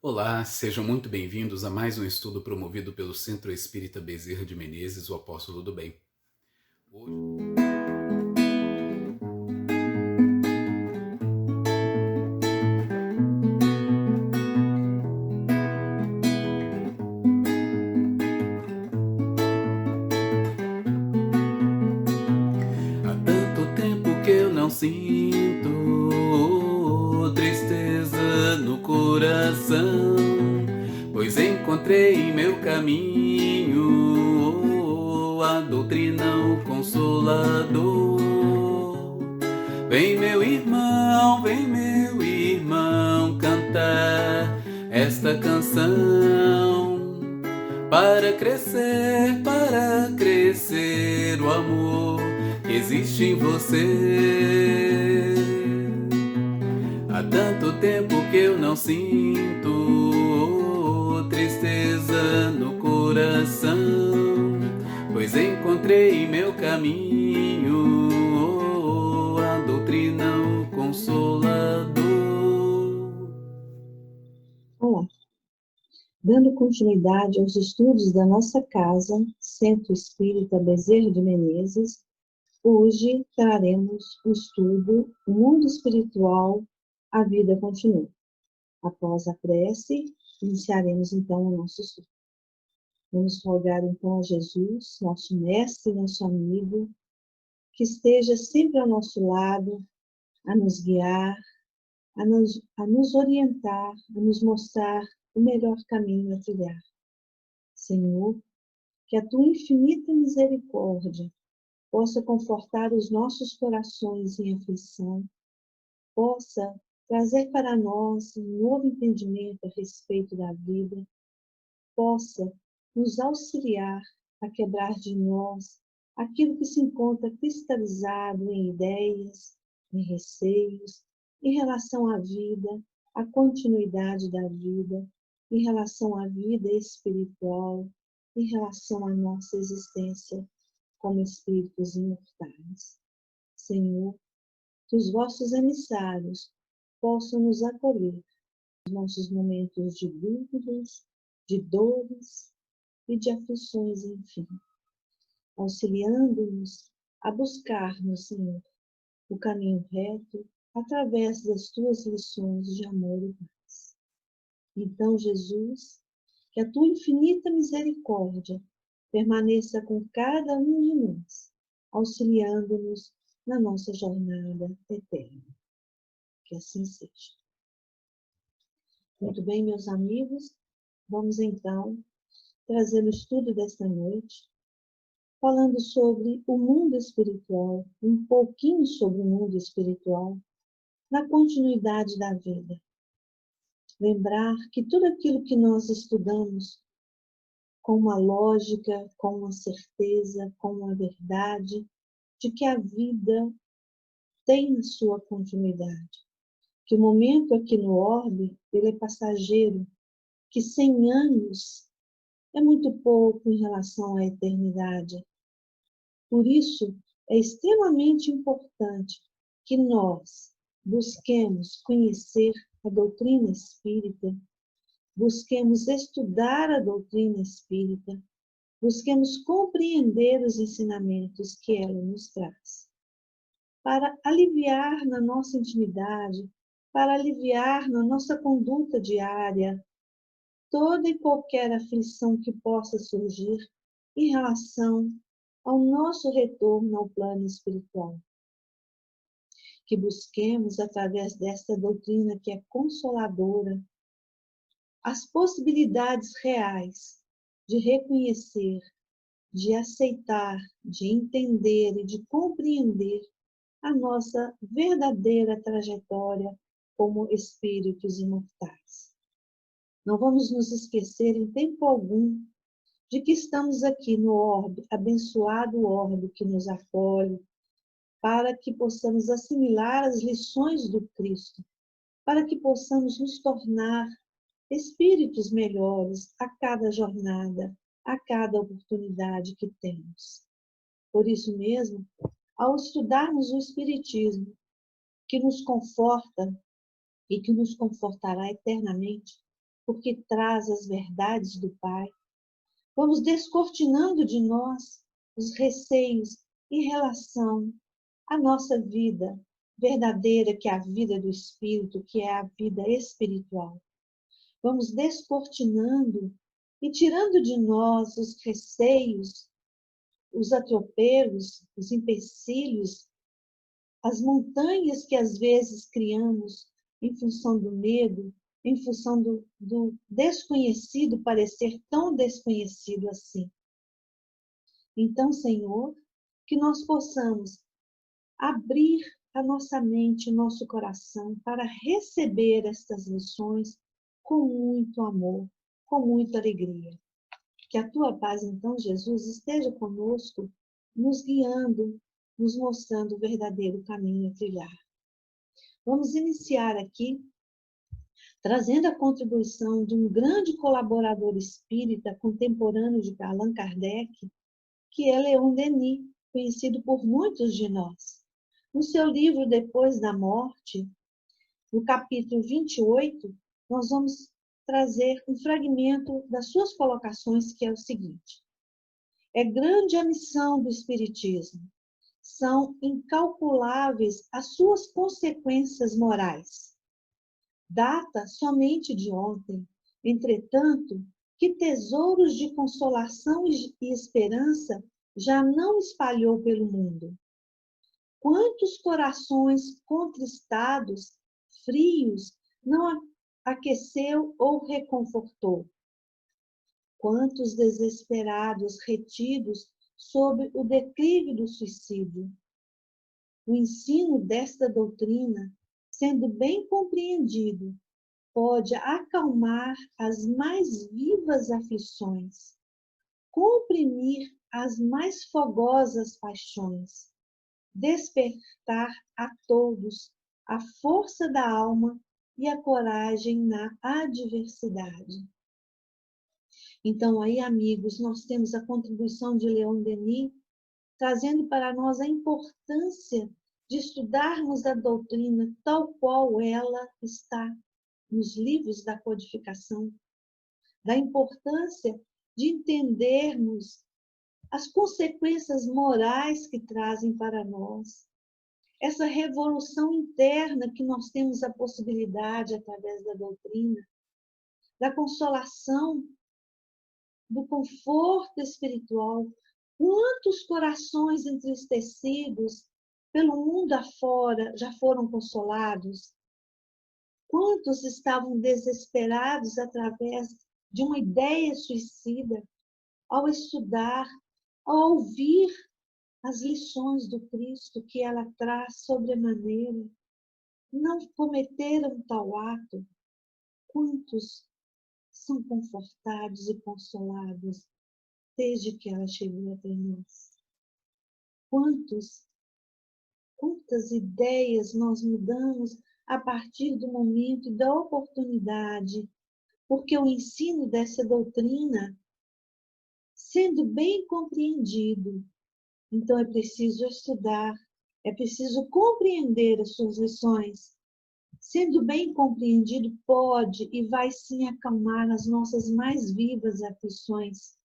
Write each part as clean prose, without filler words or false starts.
Olá, sejam muito bem-vindos a mais um estudo promovido pelo Centro Espírita Bezerra de Menezes, o Apóstolo do Bem. Há tanto tempo que eu não sinto tristeza no coração, pois encontrei em meu caminho a doutrina, o Consolador. Vem meu irmão, cantar esta canção para crescer o amor que existe em você. Há tanto tempo que eu não sinto tristeza no coração, pois encontrei em meu caminho a doutrina, o Consolador. Olá, dando continuidade aos estudos da nossa casa, Centro Espírita Bezerra de Menezes, hoje traremos o estudo O Mundo Espiritual, a Vida Continua. Após a prece, iniciaremos então o nosso estudo. Vamos rogar então a Jesus, nosso mestre e nosso amigo, que esteja sempre ao nosso lado, a nos guiar, a nos orientar, a nos mostrar o melhor caminho a trilhar. Senhor, que a tua infinita misericórdia possa confortar os nossos corações em aflição, possa trazer para nós um novo entendimento a respeito da vida, possa nos auxiliar a quebrar de nós aquilo que se encontra cristalizado em ideias, em receios, em relação à vida, à continuidade da vida, em relação à vida espiritual, em relação à nossa existência como espíritos imortais. Senhor, que os vossos emissários possam nos acolher nos nossos momentos de dúvidas, de dores e de aflições, enfim, auxiliando-nos a buscarmos, Senhor, o caminho reto através das tuas lições de amor e paz. Então, Jesus, que a tua infinita misericórdia permaneça com cada um de nós, auxiliando-nos na nossa jornada eterna. Que assim seja. Muito bem, meus amigos, vamos então trazer o estudo desta noite, falando sobre o mundo espiritual, um pouquinho sobre o mundo espiritual, na continuidade da vida. Lembrar que tudo aquilo que nós estudamos com uma lógica, com uma certeza, com uma verdade, de que a vida tem a sua continuidade, que o momento aqui no orbe, ele é passageiro, que 100 anos é muito pouco em relação à eternidade. Por isso, é extremamente importante que nós busquemos conhecer a doutrina espírita, busquemos estudar a doutrina espírita, busquemos compreender os ensinamentos que ela nos traz, para aliviar na nossa intimidade, para aliviar na nossa conduta diária toda e qualquer aflição que possa surgir em relação ao nosso retorno ao plano espiritual. Que busquemos, através desta doutrina que é consoladora, as possibilidades reais de reconhecer, de aceitar, de entender e de compreender a nossa verdadeira trajetória como espíritos imortais. Não vamos nos esquecer em tempo algum de que estamos aqui no orbe, abençoado orbe que nos acolhe, para que possamos assimilar as lições do Cristo, para que possamos nos tornar espíritos melhores a cada jornada, a cada oportunidade que temos. Por isso mesmo, ao estudarmos o Espiritismo, que nos conforta e que nos confortará eternamente, porque traz as verdades do Pai. Vamos descortinando de nós os receios em relação à nossa vida verdadeira, que é a vida do Espírito, que é a vida espiritual. Vamos descortinando e tirando de nós os receios, os atropelos, os empecilhos, as montanhas que às vezes criamos em função do medo, em função do desconhecido parecer tão desconhecido assim. Então, Senhor, que nós possamos abrir a nossa mente, o nosso coração para receber estas lições com muito amor, com muita alegria. Que a tua paz, então, Jesus, esteja conosco, nos guiando, nos mostrando o verdadeiro caminho a trilhar. Vamos iniciar aqui trazendo a contribuição de um grande colaborador espírita contemporâneo de Allan Kardec, que é Leon Denis, conhecido por muitos de nós. No seu livro Depois da Morte, no capítulo 28, nós vamos trazer um fragmento das suas colocações, que é o seguinte: é grande a missão do Espiritismo, são incalculáveis as suas consequências morais. Data somente de ontem, entretanto, que tesouros de consolação e esperança já não espalhou pelo mundo. Quantos corações contristados, frios, não aqueceu ou reconfortou? Quantos desesperados, retidos sob o declive do suicídio? O ensino desta doutrina, sendo bem compreendido, pode acalmar as mais vivas aflições, comprimir as mais fogosas paixões, despertar a todos a força da alma e a coragem na adversidade. Então, aí, amigos, nós temos a contribuição de Leon Denis, trazendo para nós a importância de estudarmos a doutrina tal qual ela está nos livros da codificação, da importância de entendermos as consequências morais que trazem para nós, essa revolução interna que nós temos a possibilidade através da doutrina, da consolação, do conforto espiritual. Quantos corações entristecidos pelo mundo afora já foram consolados? Quantos estavam desesperados através de uma ideia suicida, ao estudar, ao ouvir as lições do Cristo que ela traz sobremaneira, não cometeram tal ato? Quantos são confortados e consolados desde que ela chegou até nós? Quantas ideias nós mudamos a partir do momento da oportunidade, porque o ensino dessa doutrina, sendo bem compreendido, então é preciso estudar, é preciso compreender as suas lições. Sendo bem compreendido, pode e vai sim acalmar as nossas mais vivas aflições.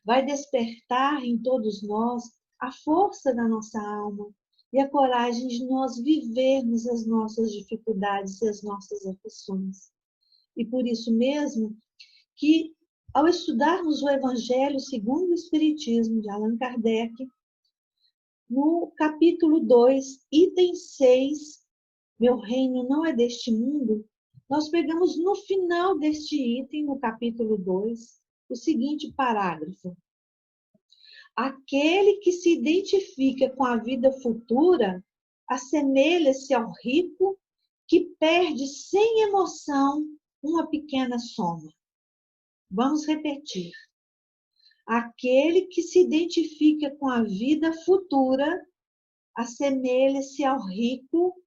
Vai despertar em todos nós a força da nossa alma e a coragem de nós vivermos as nossas dificuldades e as nossas aflições. E por isso mesmo que, ao estudarmos o Evangelho segundo o Espiritismo de Allan Kardec, no capítulo 2, item 6, meu reino não é deste mundo, nós pegamos no final deste item, no capítulo 2, o seguinte parágrafo: aquele que se identifica com a vida futura assemelha-se ao rico que perde sem emoção uma pequena soma. Vamos repetir. Aquele que se identifica com a vida futura assemelha-se ao rico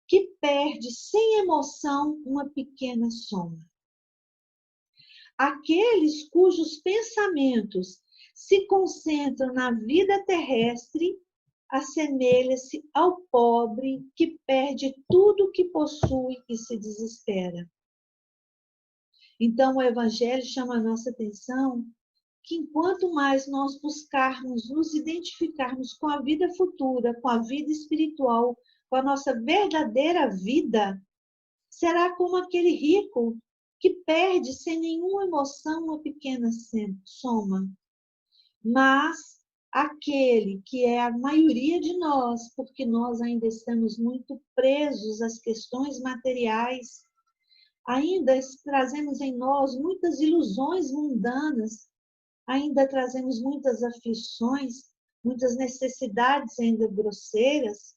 que perde sem emoção uma pequena soma. Aqueles cujos pensamentos se concentram na vida terrestre assemelha-se ao pobre que perde tudo que possui e se desespera. Então, o Evangelho chama a nossa atenção que enquanto mais nós buscarmos nos identificarmos com a vida futura, com a vida espiritual, com a nossa verdadeira vida, será como aquele rico que perde sem nenhuma emoção uma pequena soma. Mas aquele que é a maioria de nós, porque nós ainda estamos muito presos às questões materiais, ainda trazemos em nós muitas ilusões mundanas, ainda trazemos muitas aflições, muitas necessidades ainda grosseiras.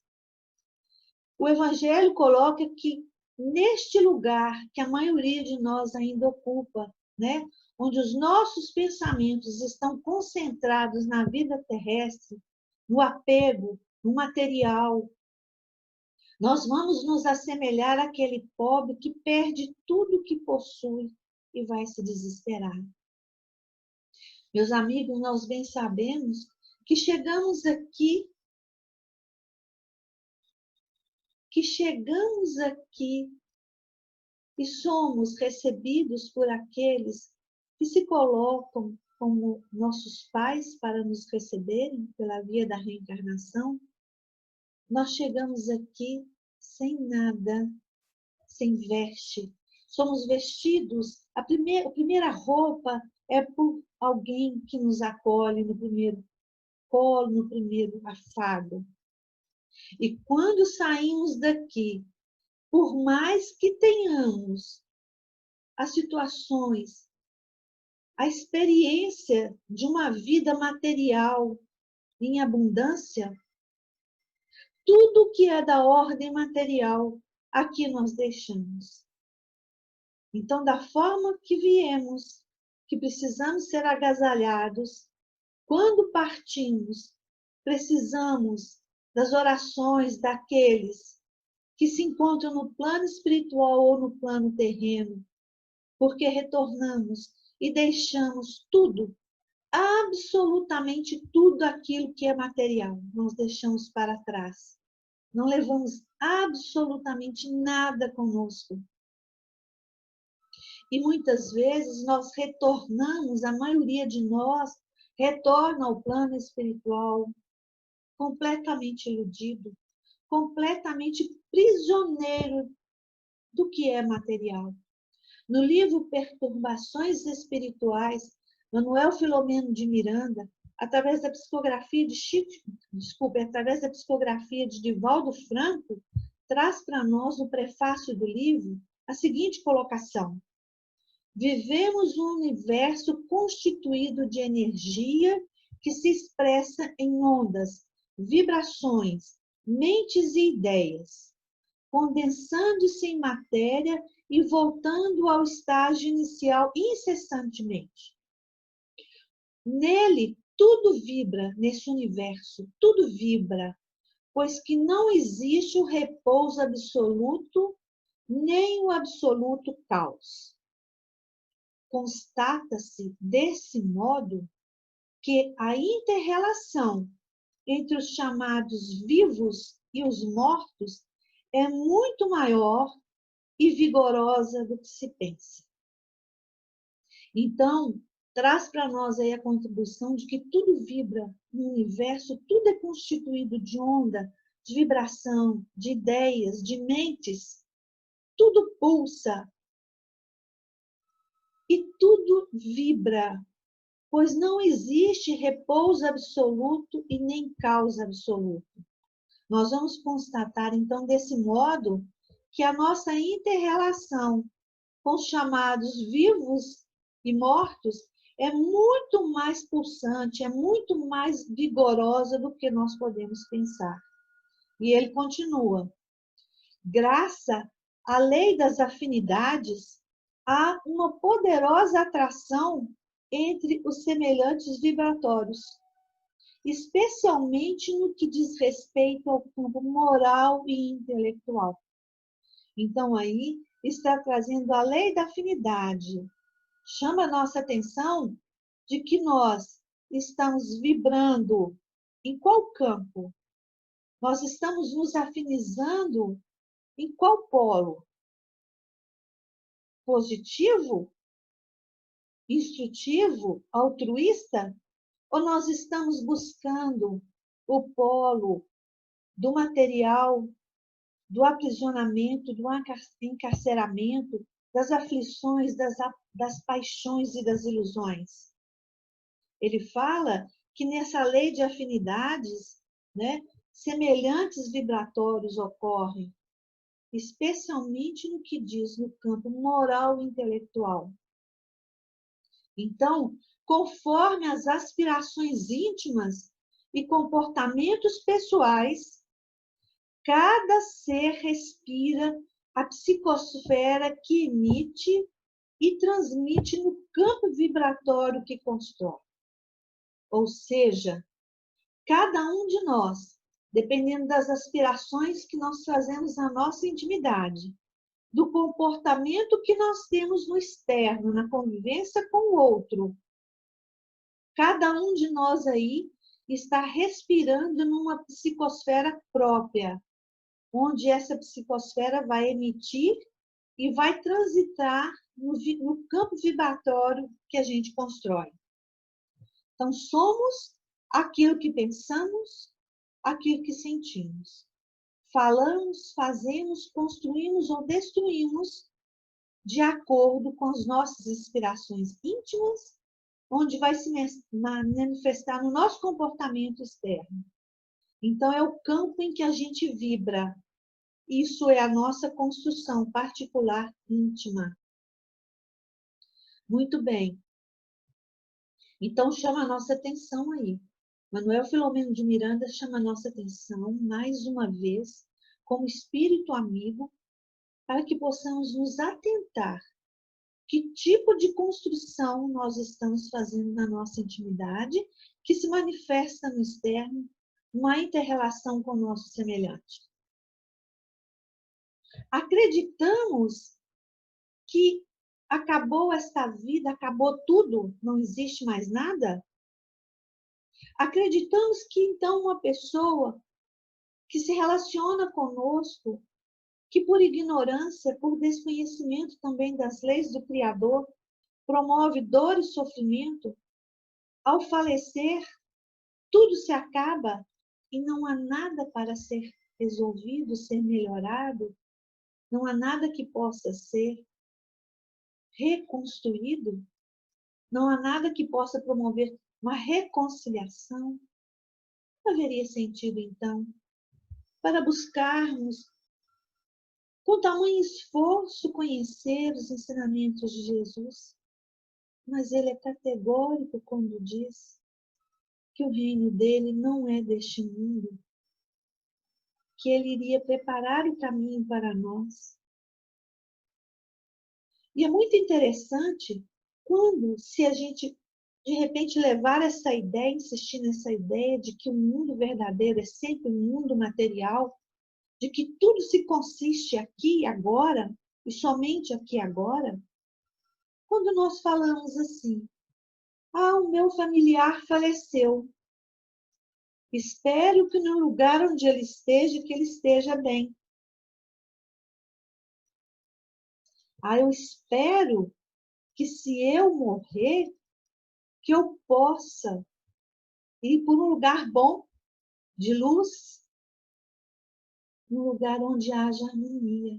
O Evangelho coloca que neste lugar que a maioria de nós ainda ocupa, né, onde os nossos pensamentos estão concentrados na vida terrestre, no apego, no material, nós vamos nos assemelhar àquele pobre que perde tudo que possui e vai se desesperar. Meus amigos, nós bem sabemos que chegamos aqui e somos recebidos por aqueles que se colocam como nossos pais para nos receberem pela via da reencarnação. Nós chegamos aqui sem nada, sem veste. Somos vestidos, a primeira roupa é por alguém que nos acolhe no primeiro colo, no primeiro afago. E quando saímos daqui, por mais que tenhamos as situações, a experiência de uma vida material em abundância, tudo que é da ordem material, aqui nós deixamos. Então, da forma que viemos, que precisamos ser agasalhados, quando partimos, precisamos das orações daqueles que se encontram no plano espiritual ou no plano terreno, porque retornamos e deixamos tudo, absolutamente tudo aquilo que é material, nós deixamos para trás. Não levamos absolutamente nada conosco. E muitas vezes nós retornamos, a maioria de nós retorna ao plano espiritual completamente iludido, completamente prisioneiro do que é material. No livro Perturbações Espirituais, Manuel Filomeno de Miranda, através da psicografia de Divaldo Franco, traz para nós no prefácio do livro a seguinte colocação: vivemos um universo constituído de energia que se expressa em ondas, vibrações, mentes e ideias, condensando-se em matéria e voltando ao estágio inicial incessantemente. Nele, tudo vibra, nesse universo, tudo vibra, pois que não existe o repouso absoluto, nem o absoluto caos. Constata-se, desse modo, que a inter-relação entre os chamados vivos e os mortos é muito maior e vigorosa do que se pensa. Então, traz para nós aí a contribuição de que tudo vibra no universo, tudo é constituído de onda, de vibração, de ideias, de mentes, tudo pulsa e tudo vibra, pois não existe repouso absoluto e nem caos absoluto. Nós vamos constatar, então, desse modo, que a nossa inter-relação com os chamados vivos e mortos é muito mais pulsante, é muito mais vigorosa do que nós podemos pensar. E ele continua: graças à lei das afinidades, há uma poderosa atração entre os semelhantes vibratórios, especialmente no que diz respeito ao campo moral e intelectual. Então, aí está trazendo a lei da afinidade. Chama a nossa atenção de que nós estamos vibrando em qual campo? Nós estamos nos afinizando em qual polo? Positivo instrutivo, altruísta, ou nós estamos buscando o polo do material, do aprisionamento, do encarceramento, das aflições, das paixões e das ilusões? Ele fala que nessa lei de afinidades, né, semelhantes vibratórios ocorrem, especialmente no que diz no campo moral e intelectual. Então, conforme as aspirações íntimas e comportamentos pessoais, cada ser respira a psicosfera que emite e transmite no campo vibratório que constrói. Ou seja, cada um de nós, dependendo das aspirações que nós trazemos na nossa intimidade, do comportamento que nós temos no externo, na convivência com o outro, cada um de nós aí está respirando numa psicosfera própria, onde essa psicosfera vai emitir e vai transitar no campo vibratório que a gente constrói. Então, somos aquilo que pensamos, aquilo que sentimos. Falamos, fazemos, construímos ou destruímos de acordo com as nossas inspirações íntimas, onde vai se manifestar no nosso comportamento externo. Então, é o campo em que a gente vibra. Isso é a nossa construção particular íntima. Muito bem. Então, chama a nossa atenção aí. Manuel Filomeno de Miranda chama a nossa atenção, mais uma vez, como espírito amigo, para que possamos nos atentar que tipo de construção nós estamos fazendo na nossa intimidade, que se manifesta no externo, uma inter-relação com o nosso semelhante. Acreditamos que acabou esta vida, acabou tudo, não existe mais nada? Acreditamos que então uma pessoa que se relaciona conosco, que por ignorância, por desconhecimento também das leis do Criador, promove dor e sofrimento, ao falecer, tudo se acaba e não há nada para ser resolvido, ser melhorado, não há nada que possa ser reconstruído, não há nada que possa promover uma reconciliação. Não haveria sentido, então, para buscarmos com tamanho esforço conhecer os ensinamentos de Jesus, mas ele é categórico quando diz que o reino dele não é deste mundo, que ele iria preparar o caminho para nós. E é muito interessante quando, se a gente de repente levar essa ideia, insistir nessa ideia de que o mundo verdadeiro é sempre um mundo material, de que tudo se consiste aqui e agora, e somente aqui e agora, quando nós falamos assim, o meu familiar faleceu, espero que no lugar onde ele esteja, que ele esteja bem. Eu espero que se eu morrer, que eu possa ir por um lugar bom, de luz, um lugar onde haja harmonia.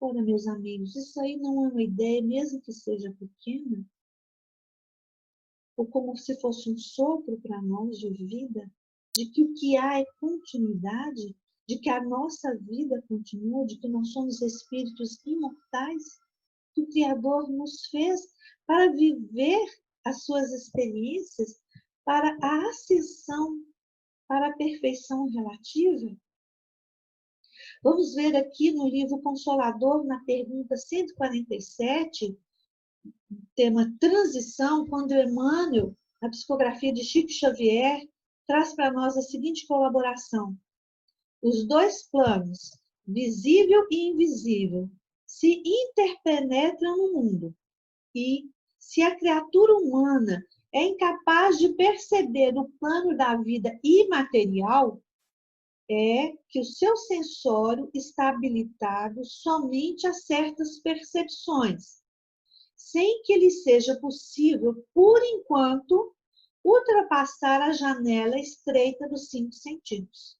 Ora, meus amigos, isso aí não é uma ideia, mesmo que seja pequena, ou como se fosse um sopro para nós de vida, de que o que há é continuidade, de que a nossa vida continua, de que nós somos espíritos imortais, que o Criador nos fez para viver as suas experiências, para a ascensão, para a perfeição relativa. Vamos ver aqui no livro Consolador, na pergunta 147, tema transição, quando Emmanuel, na psicografia de Chico Xavier, traz para nós a seguinte colaboração. Os dois planos, visível e invisível, se interpenetram no mundo. E, se a criatura humana é incapaz de perceber o plano da vida imaterial, é que o seu sensório está habilitado somente a certas percepções, sem que lhe seja possível, por enquanto, ultrapassar a janela estreita dos 5 sentidos.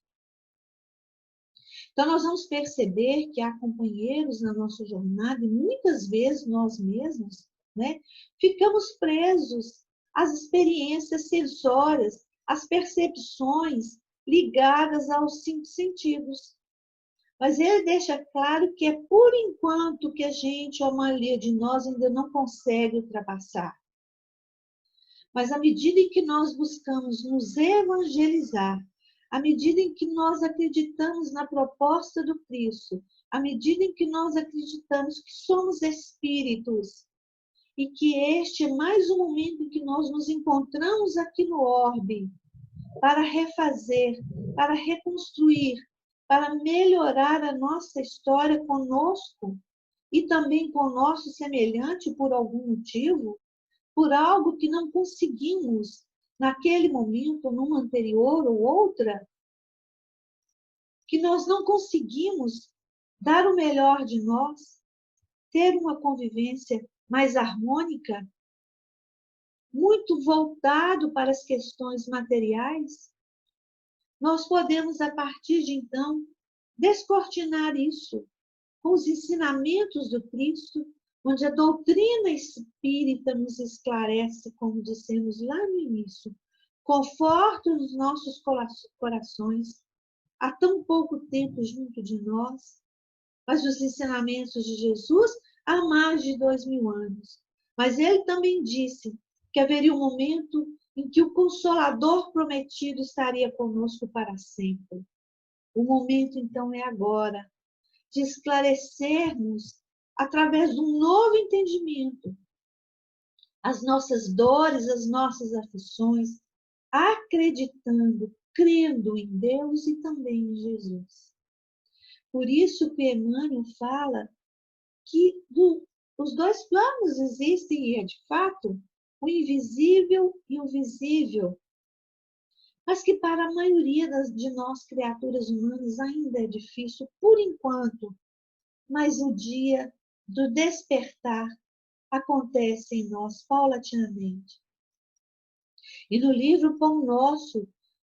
Então, nós vamos perceber que há companheiros na nossa jornada, e muitas vezes nós mesmos, né, ficamos presos às experiências sensórias, às percepções ligadas aos 5 sentidos. Mas ele deixa claro que é por enquanto que a gente, ou a maioria de nós, ainda não consegue ultrapassar. Mas à medida em que nós buscamos nos evangelizar, à medida em que nós acreditamos na proposta do Cristo, à medida em que nós acreditamos que somos espíritos e que este é mais um momento em que nós nos encontramos aqui no orbe para refazer, para reconstruir, para melhorar a nossa história conosco e também com o nosso semelhante por algum motivo, por algo que não conseguimos naquele momento, numa anterior ou outra, que nós não conseguimos dar o melhor de nós, ter uma convivência mais harmônica, muito voltado para as questões materiais, nós podemos, a partir de então, descortinar isso com os ensinamentos do Cristo, onde a doutrina espírita nos esclarece, como dissemos lá no início, conforta os nossos corações, há tão pouco tempo junto de nós, mas os ensinamentos de Jesus há mais de 2000 anos. Mas ele também disse que haveria um momento em que o Consolador prometido estaria conosco para sempre. O momento, então, é agora, de esclarecermos, através de um novo entendimento, as nossas dores, as nossas aflições, acreditando, crendo em Deus e também em Jesus. Por isso que Emmanuel fala que os dois planos existem e é de fato o invisível e o visível, mas que para a maioria de nós, criaturas humanas, ainda é difícil por enquanto, mas o dia do despertar acontece em nós paulatinamente. E no livro Pão Nosso,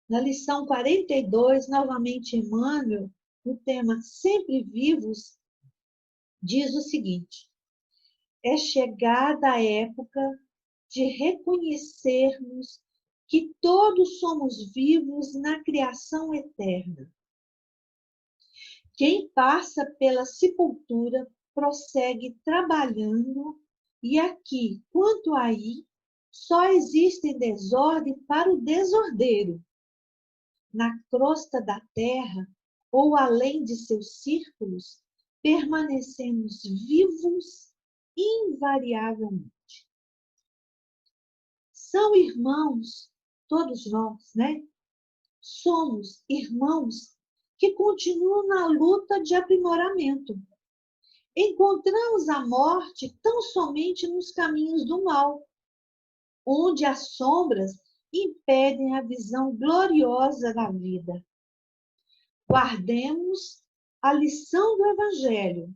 na lição 42, novamente Emmanuel, no tema Sempre Vivos, diz o seguinte: é chegada a época de reconhecermos que todos somos vivos na criação eterna. Quem passa pela sepultura prossegue trabalhando e aqui, quanto aí, só existe desordem para o desordeiro. Na crosta da terra, ou além de seus círculos, permanecemos vivos invariavelmente. São irmãos, todos nós, né? Somos irmãos que continuam na luta de aprimoramento. Encontramos a morte tão somente nos caminhos do mal, onde as sombras impedem a visão gloriosa da vida. Guardemos a lição do Evangelho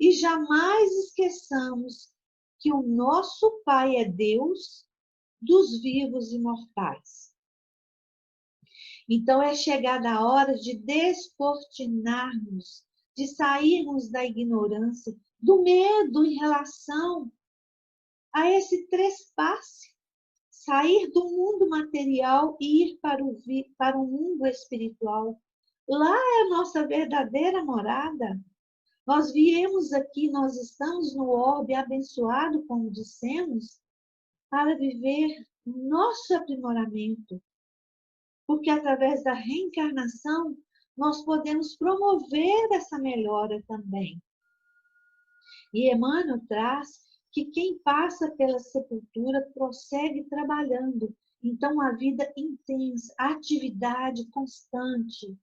e jamais esqueçamos que o nosso Pai é Deus dos vivos e mortais. Então é chegada a hora de descortinarmos, de sairmos da ignorância, do medo em relação a esse trespasse, sair do mundo material e ir para o mundo espiritual. Lá é a nossa verdadeira morada. Nós viemos aqui, nós estamos no orbe abençoado, como dissemos, para viver nosso aprimoramento. Porque através da reencarnação, nós podemos promover essa melhora também. E Emmanuel traz que quem passa pela sepultura prossegue trabalhando. Então, a vida intensa, a atividade constante,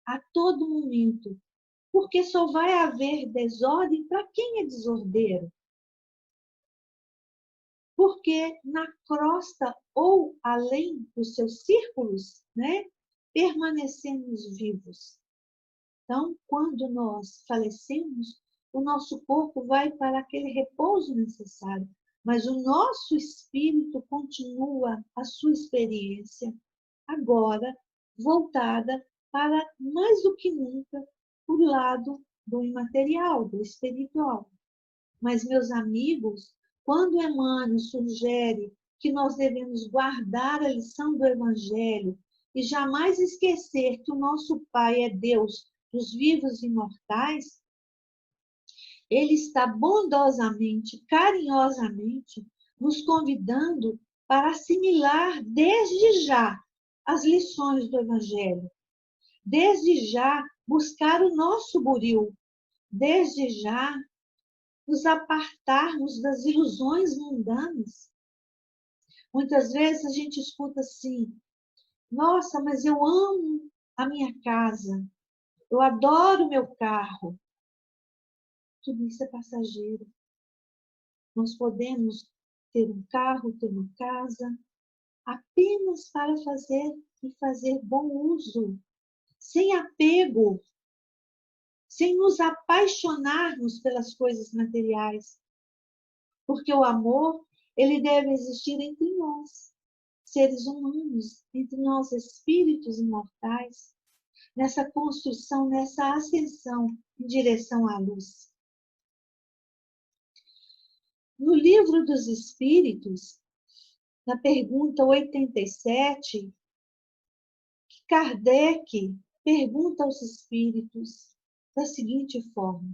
a todo momento. Porque só vai haver desordem para quem é desordeiro. Porque na crosta ou além dos seus círculos, né, permanecemos vivos. Então, quando nós falecemos, o nosso corpo vai para aquele repouso necessário, mas o nosso espírito continua a sua experiência agora voltada para, mais do que nunca, o lado do imaterial, do espiritual. Mas, meus amigos, quando Emmanuel sugere que nós devemos guardar a lição do Evangelho e jamais esquecer que o nosso Pai é Deus dos vivos e imortais, ele está bondosamente, carinhosamente, nos convidando para assimilar desde já as lições do Evangelho, desde já buscar o nosso buril, desde já nos apartarmos das ilusões mundanas. Muitas vezes a gente escuta assim: nossa, mas eu amo a minha casa, eu adoro o meu carro. Tudo isso é passageiro. Nós podemos ter um carro, ter uma casa, apenas para fazer bom uso, sem apego, sem nos apaixonarmos pelas coisas materiais. Porque o amor, ele deve existir entre nós, seres humanos, entre nós, espíritos imortais, nessa construção, nessa ascensão em direção à luz. No Livro dos Espíritos, na pergunta 87, Kardec pergunta aos espíritos da seguinte forma: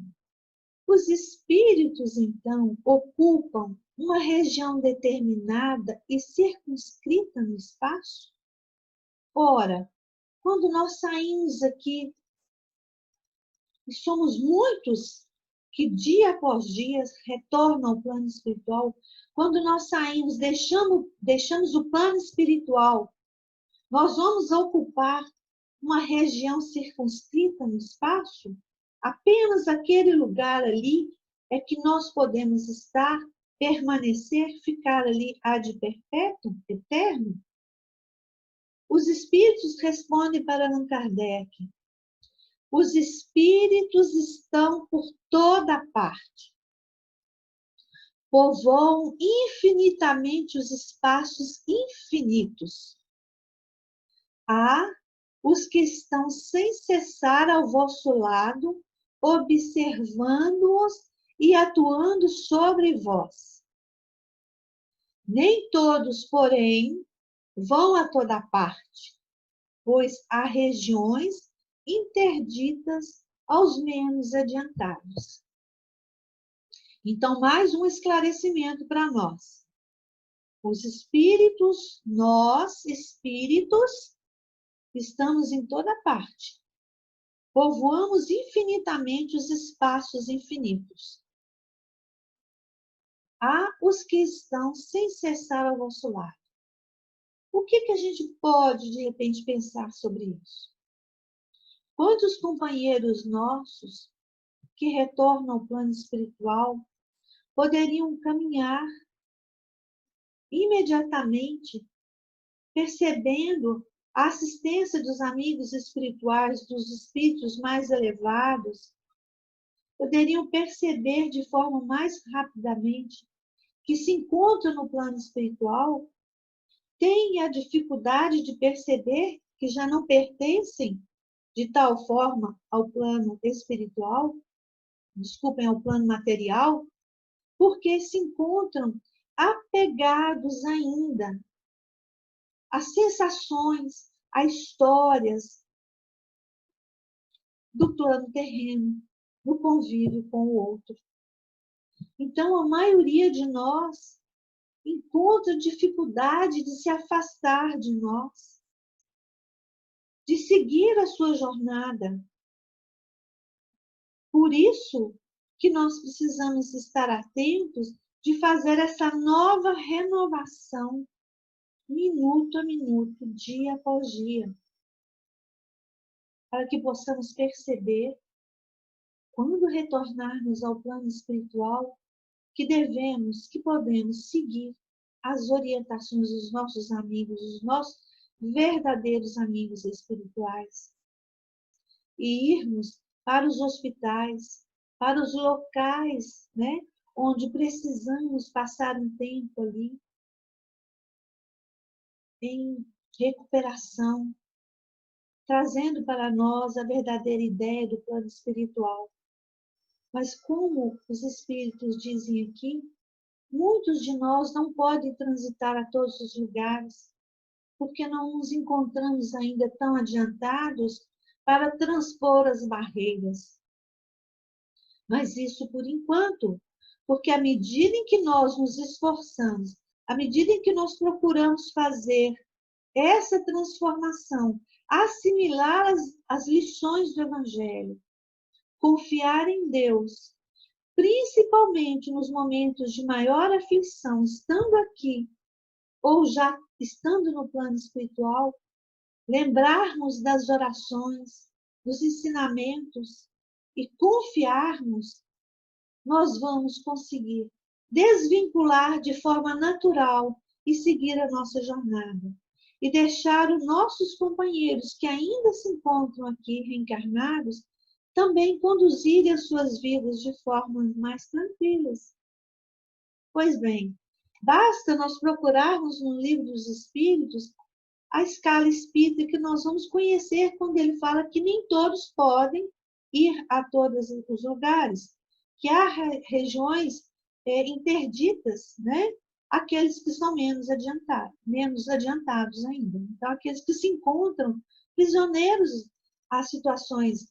os espíritos, então, ocupam uma região determinada e circunscrita no espaço? Ora, quando nós saímos aqui, e somos muitos que dia após dia retornam ao plano espiritual, quando nós saímos, deixamos o plano espiritual, nós vamos ocupar uma região circunscrita no espaço? Apenas aquele lugar ali é que nós podemos estar, permanecer, ficar ali ad perpétuo, eterno? Os espíritos respondem para Allan Kardec: os espíritos estão por toda parte. Povoam infinitamente os espaços infinitos. Há os que estão sem cessar ao vosso lado, observando-os e atuando sobre vós. Nem todos, porém, vão a toda parte, pois há regiões interditas aos menos adiantados. Então, mais um esclarecimento para nós. Os espíritos, nós, espíritos, estamos em toda parte. Povoamos infinitamente os espaços infinitos. Há os que estão sem cessar ao vosso lado. O que a gente pode, de repente, pensar sobre isso? Quantos companheiros nossos que retornam ao plano espiritual poderiam caminhar imediatamente, percebendo a assistência dos amigos espirituais, dos espíritos mais elevados, poderiam perceber de forma mais rapidamente que se encontram no plano espiritual, têm a dificuldade de perceber que já não pertencem de tal forma ao plano espiritual, desculpem, ao plano material, porque se encontram apegados ainda às sensações, a histórias do plano terreno, no convívio com o outro. Então, a maioria de nós encontra dificuldade de se afastar de nós, de seguir a sua jornada. Por isso que nós precisamos estar atentos de fazer essa nova renovação, minuto a minuto, dia após dia, para que possamos perceber, quando retornarmos ao plano espiritual, que devemos, que podemos seguir as orientações dos nossos amigos, dos nossos verdadeiros amigos espirituais, e irmos para os hospitais, para os locais, né, onde precisamos passar um tempo ali em recuperação, trazendo para nós a verdadeira ideia do plano espiritual. Mas como os espíritos dizem aqui, muitos de nós não podem transitar a todos os lugares, porque não nos encontramos ainda tão adiantados para transpor as barreiras. Mas isso por enquanto, porque à medida em que nós nos esforçamos, à medida em que nós procuramos fazer essa transformação, assimilar as lições do Evangelho, confiar em Deus, principalmente nos momentos de maior aflição, estando aqui ou já estando no plano espiritual, lembrarmos das orações, dos ensinamentos e confiarmos, nós vamos conseguir desvincular de forma natural e seguir a nossa jornada. E deixar os nossos companheiros que ainda se encontram aqui reencarnados também conduzirem as suas vidas de formas mais tranquilas. Pois bem, basta nós procurarmos no Livro dos Espíritos a escala espírita que nós vamos conhecer quando ele fala que nem todos podem ir a todos os lugares, que há regiões interditas, né? Aqueles que são menos adiantados ainda. Então, aqueles que se encontram prisioneiros a situações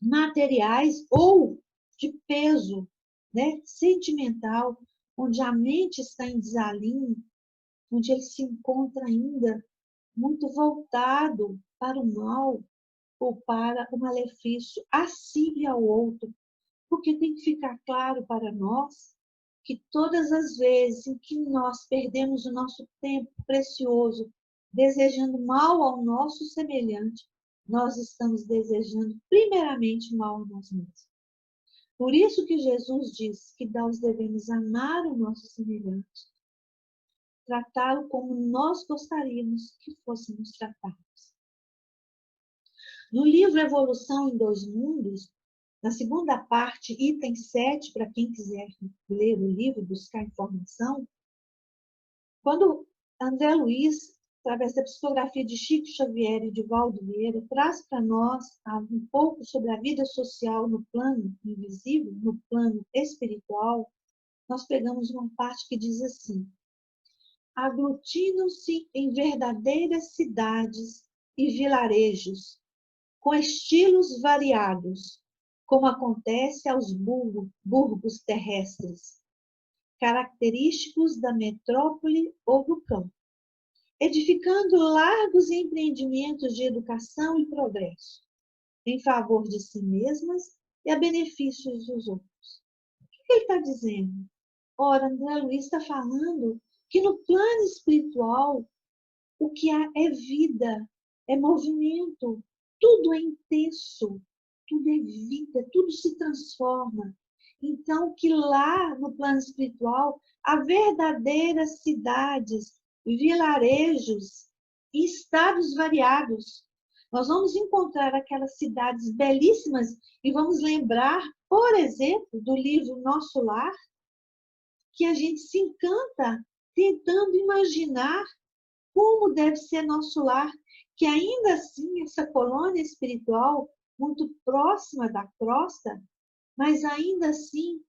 materiais ou de peso, né? Sentimental, onde a mente está em desalinho, onde ele se encontra ainda muito voltado para o mal ou para o malefício a si e ao outro, porque tem que ficar claro para nós que todas as vezes em que nós perdemos o nosso tempo precioso desejando mal ao nosso semelhante, nós estamos desejando primeiramente mal a nós mesmos. Por isso que Jesus diz que nós devemos amar o nosso semelhante, tratá-lo como nós gostaríamos que fôssemos tratados. No livro Evolução em Dois Mundos, na segunda parte, item 7, para quem quiser ler o livro e buscar informação, quando André Luiz, através da psicografia de Chico Xavier e de Valdo Vieira, traz para nós um pouco sobre a vida social no plano invisível, no plano espiritual, nós pegamos uma parte que diz assim: aglutinam-se em verdadeiras cidades e vilarejos, com estilos variados, como acontece aos burgos terrestres, característicos da metrópole ou do campo, edificando largos empreendimentos de educação e progresso, em favor de si mesmas e a benefícios dos outros. O que ele está dizendo? Ora, André Luiz está falando que no plano espiritual o que há é vida, é movimento, tudo é intenso, tudo é vida, tudo se transforma. Então, que lá no plano espiritual há verdadeiras cidades, vilarejos e estados variados. Nós vamos encontrar aquelas cidades belíssimas e vamos lembrar, por exemplo, do livro Nosso Lar, que a gente se encanta tentando imaginar como deve ser nosso lar, que ainda assim essa colônia espiritual, muito próxima da crosta, mas ainda assim,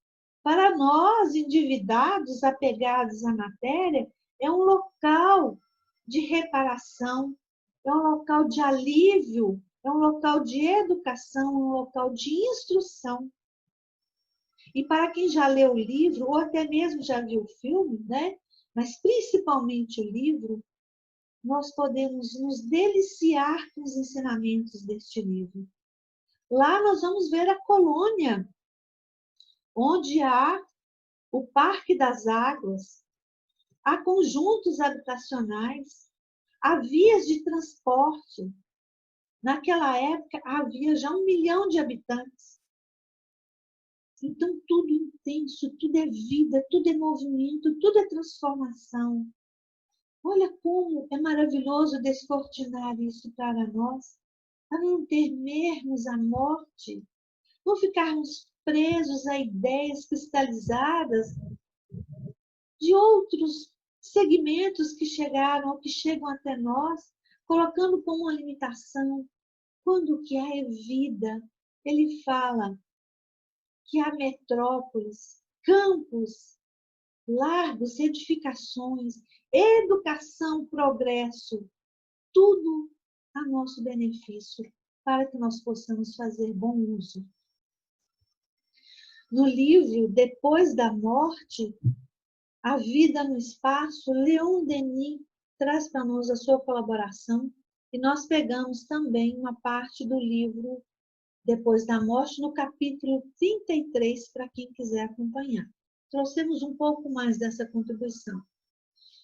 para nós, endividados, apegados à matéria, é um local de reparação, é um local de alívio, é um local de educação, um local de instrução. E para quem já leu o livro, ou até mesmo já viu o filme, né? Mas principalmente o livro, nós podemos nos deliciar com os ensinamentos deste livro. Lá nós vamos ver a colônia, onde há o Parque das Águas, há conjuntos habitacionais, há vias de transporte. Naquela época havia já 1 milhão de habitantes. Então tudo intenso, tudo é vida, tudo é movimento, tudo é transformação. Olha como é maravilhoso descortinar isso para nós, para não temermos a morte, não ficarmos presos a ideias cristalizadas de outros segmentos que chegaram ou que chegam até nós, colocando como uma limitação, quando o que há é vida. Ele fala que há metrópoles, campos, largos, edificações, educação, progresso, tudo a nosso benefício, para que nós possamos fazer bom uso. No livro Depois da Morte, A Vida no Espaço, Leon Denis traz para nós a sua colaboração e nós pegamos também uma parte do livro Depois da Morte, no capítulo 33, para quem quiser acompanhar. Trouxemos um pouco mais dessa contribuição.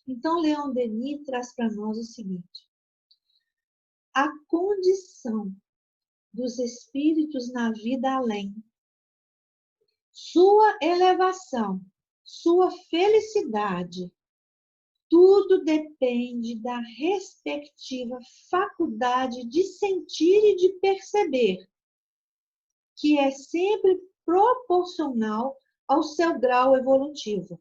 Então, Leon Denis traz para nós o seguinte: a condição dos espíritos na vida além, sua elevação, sua felicidade, tudo depende da respectiva faculdade de sentir e de perceber, que é sempre proporcional ao seu grau evolutivo.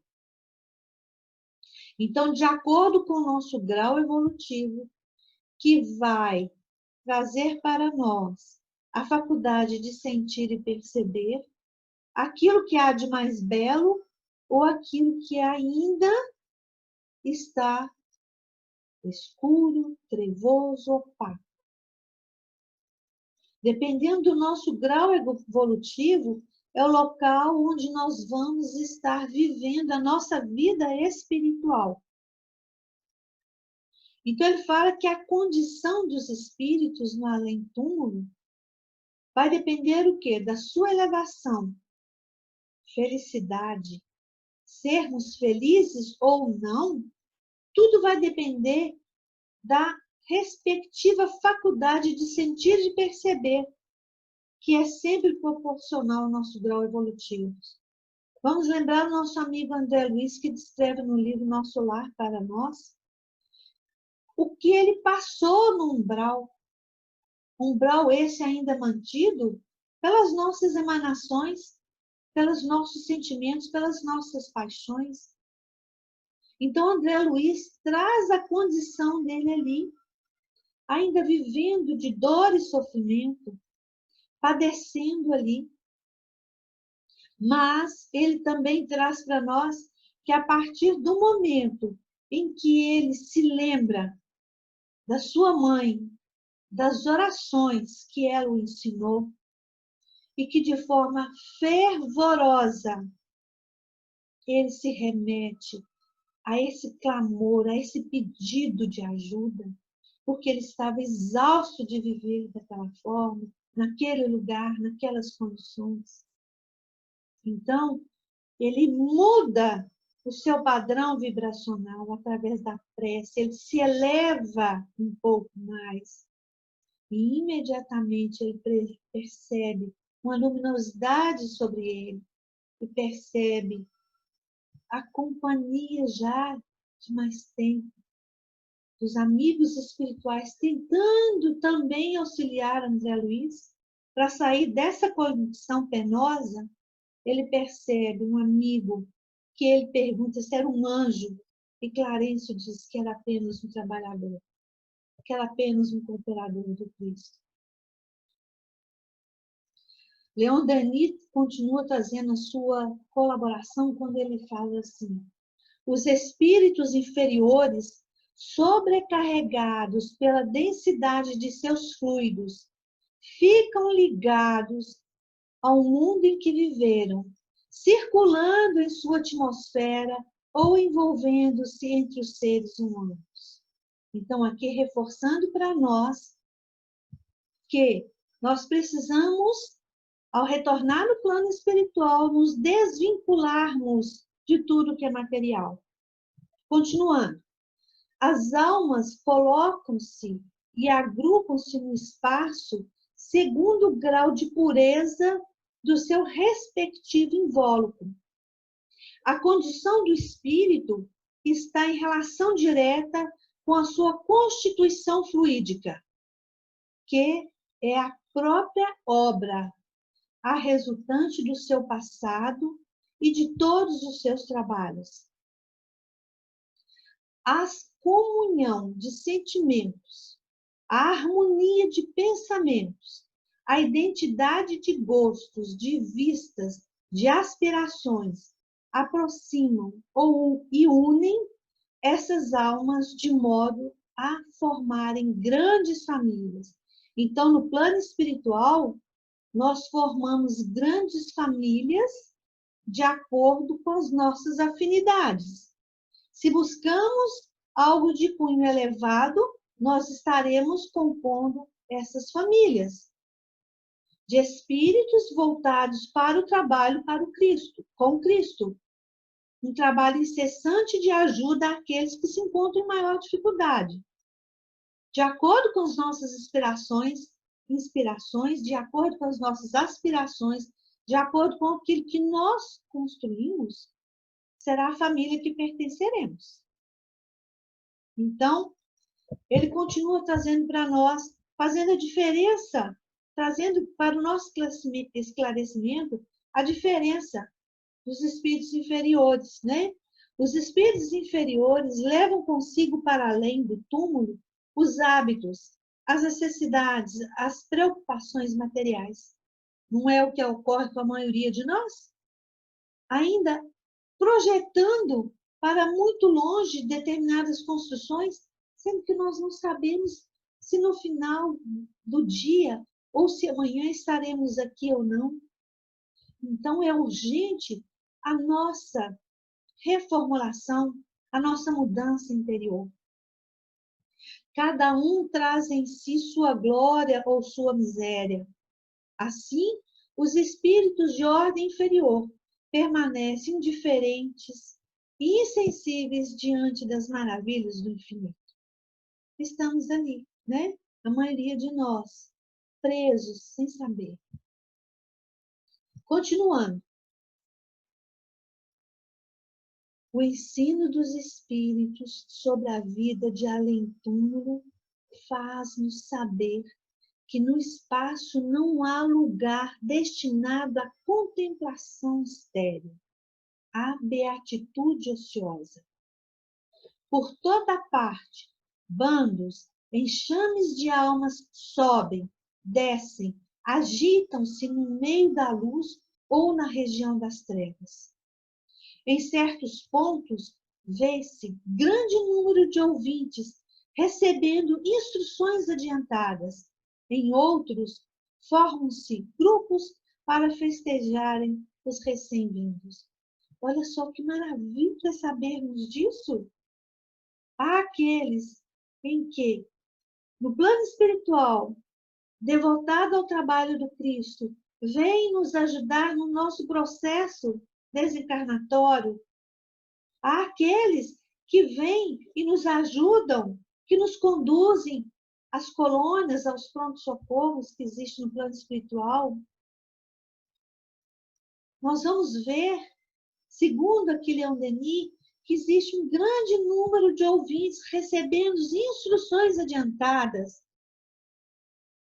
Então, de acordo com o nosso grau evolutivo, que vai trazer para nós a faculdade de sentir e perceber aquilo que há de mais belo ou aquilo que ainda está escuro, trevoso, opaco. Dependendo do nosso grau evolutivo, é o local onde nós vamos estar vivendo a nossa vida espiritual. Então, ele fala que a condição dos espíritos no além-túmulo vai depender o quê? Da sua elevação, felicidade, sermos felizes ou não, tudo vai depender da respectiva faculdade de sentir e de perceber, que é sempre proporcional ao nosso grau evolutivo. Vamos lembrar o nosso amigo André Luiz, que descreve no livro Nosso Lar para Nós, o que ele passou no umbral esse ainda mantido pelas nossas emanações, pelos nossos sentimentos, pelas nossas paixões. Então, André Luiz traz a condição dele ali, ainda vivendo de dor e sofrimento, padecendo ali. Mas ele também traz para nós que a partir do momento em que ele se lembra da sua mãe, das orações que ela o ensinou, e que de forma fervorosa ele se remete a esse clamor, a esse pedido de ajuda, porque ele estava exausto de viver daquela forma, naquele lugar, naquelas condições. Então, ele muda o seu padrão vibracional através da prece, ele se eleva um pouco mais e imediatamente ele percebe uma luminosidade sobre ele e percebe a companhia já de mais tempo dos amigos espirituais tentando também auxiliar André Luiz para sair dessa condição penosa. Ele percebe um amigo que ele pergunta se era um anjo e Clarencio diz que era apenas um trabalhador, que era apenas um cooperador do Cristo. Leon Denis continua trazendo a sua colaboração quando ele fala assim: os espíritos inferiores, sobrecarregados pela densidade de seus fluidos, ficam ligados ao mundo em que viveram, circulando em sua atmosfera ou envolvendo-se entre os seres humanos. Então, aqui reforçando para nós que nós precisamos, ao retornar no plano espiritual, nos desvincularmos de tudo que é material. Continuando, as almas colocam-se e agrupam-se no espaço segundo o grau de pureza do seu respectivo invólucro. A condição do espírito está em relação direta com a sua constituição fluídica, que é a própria obra a resultante do seu passado e de todos os seus trabalhos. A comunhão de sentimentos, a harmonia de pensamentos, a identidade de gostos, de vistas, de aspirações, aproximam e unem essas almas de modo a formarem grandes famílias. Então, no plano espiritual, nós formamos grandes famílias de acordo com as nossas afinidades. Se buscamos algo de cunho elevado, nós estaremos compondo essas famílias de espíritos voltados para o trabalho para o Cristo, com Cristo. Um trabalho incessante de ajuda àqueles que se encontram em maior dificuldade. De acordo com as nossas inspirações, de acordo com as nossas aspirações, de acordo com aquilo que nós construímos, será a família que pertenceremos. Então, ele continua trazendo para nós, fazendo a diferença, trazendo para o nosso esclarecimento a diferença dos espíritos inferiores, né? Os espíritos inferiores levam consigo para além do túmulo os hábitos, as necessidades, as preocupações materiais. Não é o que ocorre com a maioria de nós? Ainda projetando para muito longe determinadas construções, sendo que nós não sabemos se no final do dia ou se amanhã estaremos aqui ou não. Então, é urgente a nossa reformulação, a nossa mudança interior. Cada um traz em si sua glória ou sua miséria. Assim, os espíritos de ordem inferior permanecem indiferentes e insensíveis diante das maravilhas do infinito. Estamos ali, né? A maioria de nós, presos sem saber. Continuando. O ensino dos espíritos sobre a vida de além-túmulo faz-nos saber que no espaço não há lugar destinado à contemplação estéril, à beatitude ociosa. Por toda parte, bandos, enxames de almas sobem, descem, agitam-se no meio da luz ou na região das trevas. Em certos pontos, vê-se grande número de ouvintes recebendo instruções adiantadas. Em outros, formam-se grupos para festejarem os recém-vindos. Olha só que maravilha sabermos disso. Há aqueles em que, no plano espiritual, devotado ao trabalho do Cristo, vem nos ajudar no nosso processo desencarnatório. Há aqueles que vêm e nos ajudam, que nos conduzem às colônias, aos prontos-socorros que existem no plano espiritual. Nós vamos ver, segundo aqui Leon Denis, que existe um grande número de ouvintes recebendo instruções adiantadas,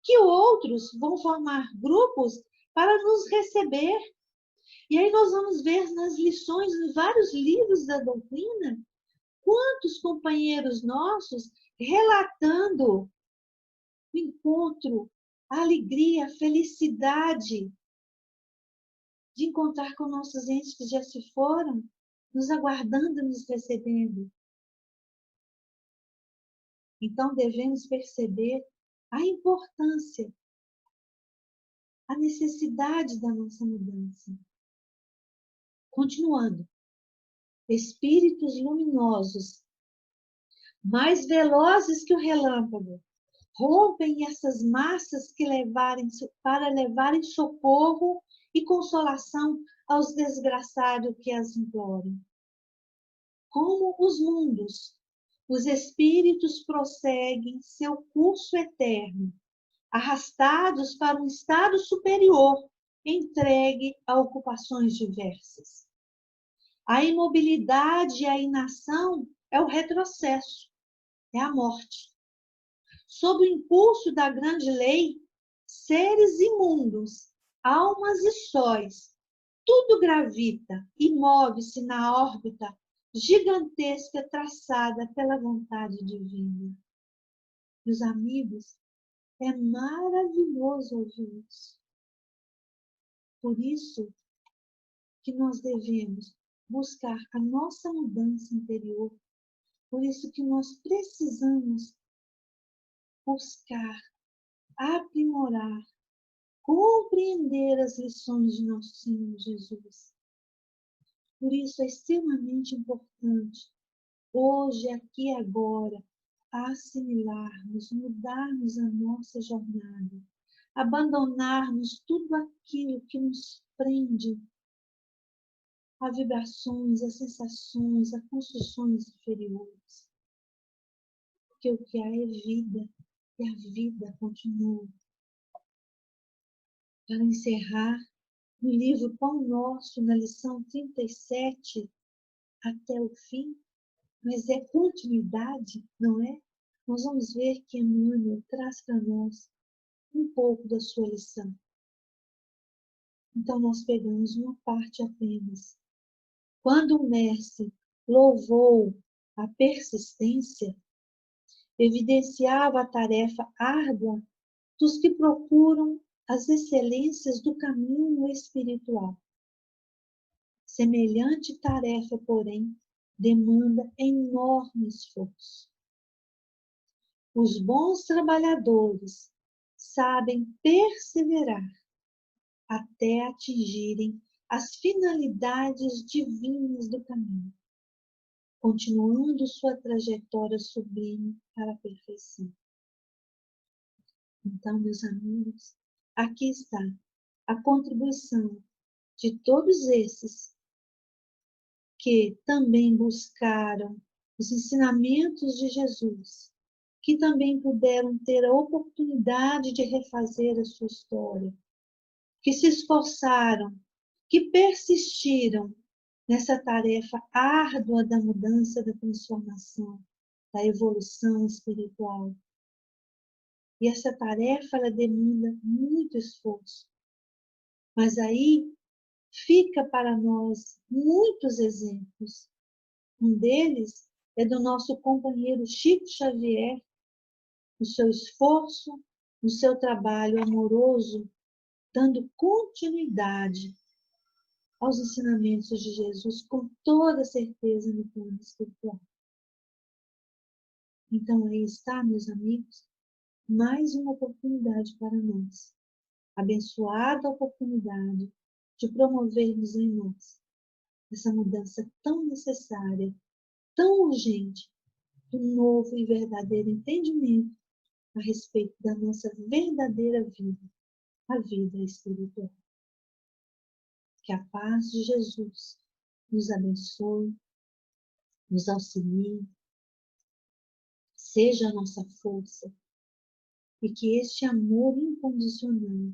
que outros vão formar grupos para nos receber. E aí nós vamos ver nas lições, em vários livros da doutrina, quantos companheiros nossos relatando o encontro, a alegria, a felicidade de encontrar com nossos entes que já se foram, nos aguardando, nos recebendo. Então devemos perceber a importância, a necessidade da nossa mudança. Continuando. Espíritos luminosos, mais velozes que o relâmpago, rompem essas massas para levarem socorro e consolação aos desgraçados que as imploram. Como os mundos, os espíritos prosseguem seu curso eterno, arrastados para um estado superior, entregue a ocupações diversas. A imobilidade e a inação é o retrocesso, é a morte. Sob o impulso da grande lei, seres imundos almas e sóis, tudo gravita e move-se na órbita gigantesca traçada pela vontade divina. Meus amigos, é maravilhoso ouvir isso. Por isso que nós devemos buscar a nossa mudança interior. Por isso que nós precisamos buscar, aprimorar, compreender as lições de nosso Senhor Jesus. Por isso é extremamente importante, hoje, aqui e agora, assimilarmos, mudarmos a nossa jornada, abandonarmos tudo aquilo que nos prende a vibrações, a sensações, a construções inferiores. Porque o que há é vida, e a vida continua. Para encerrar, no livro Pão Nosso, na lição 37, até o fim, mas é continuidade, não é? Nós vamos ver que Emmanuel traz para nós um pouco da sua lição. Então, nós pegamos uma parte apenas. Quando o mestre louvou a persistência, evidenciava a tarefa árdua dos que procuram as excelências do caminho espiritual. Semelhante tarefa, porém, demanda enorme esforço. Os bons trabalhadores sabem perseverar até atingirem as finalidades divinas do caminho, continuando sua trajetória sublime para a perfeição. Então, meus amigos, aqui está a contribuição de todos esses que também buscaram os ensinamentos de Jesus, que também puderam ter a oportunidade de refazer a sua história, que se esforçaram, que persistiram nessa tarefa árdua da mudança, da transformação, da evolução espiritual. E essa tarefa, ela demanda muito esforço. Mas aí fica para nós muitos exemplos. Um deles é do nosso companheiro Chico Xavier, no seu esforço, no seu trabalho amoroso, dando continuidade aos ensinamentos de Jesus com toda certeza no plano espiritual. Então aí está, meus amigos, mais uma oportunidade para nós. Abençoada oportunidade de promovermos em nós essa mudança tão necessária, tão urgente, do novo e verdadeiro entendimento a respeito da nossa verdadeira vida, a vida espiritual. Que a paz de Jesus nos abençoe, nos auxilie, seja a nossa força, e que este amor incondicional,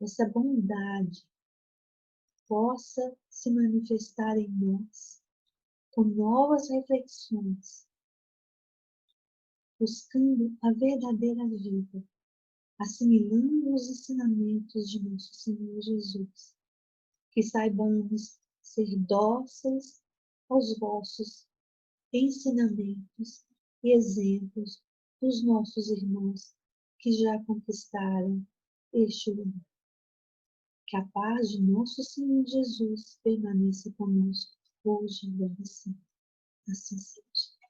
essa bondade, possa se manifestar em nós com novas reflexões, buscando a verdadeira vida, assimilando os ensinamentos de nosso Senhor Jesus, que saibamos ser dóceis aos vossos ensinamentos e exemplos dos nossos irmãos que já conquistaram este lugar. Que a paz de nosso Senhor Jesus permaneça conosco hoje e sempre. Assim seja.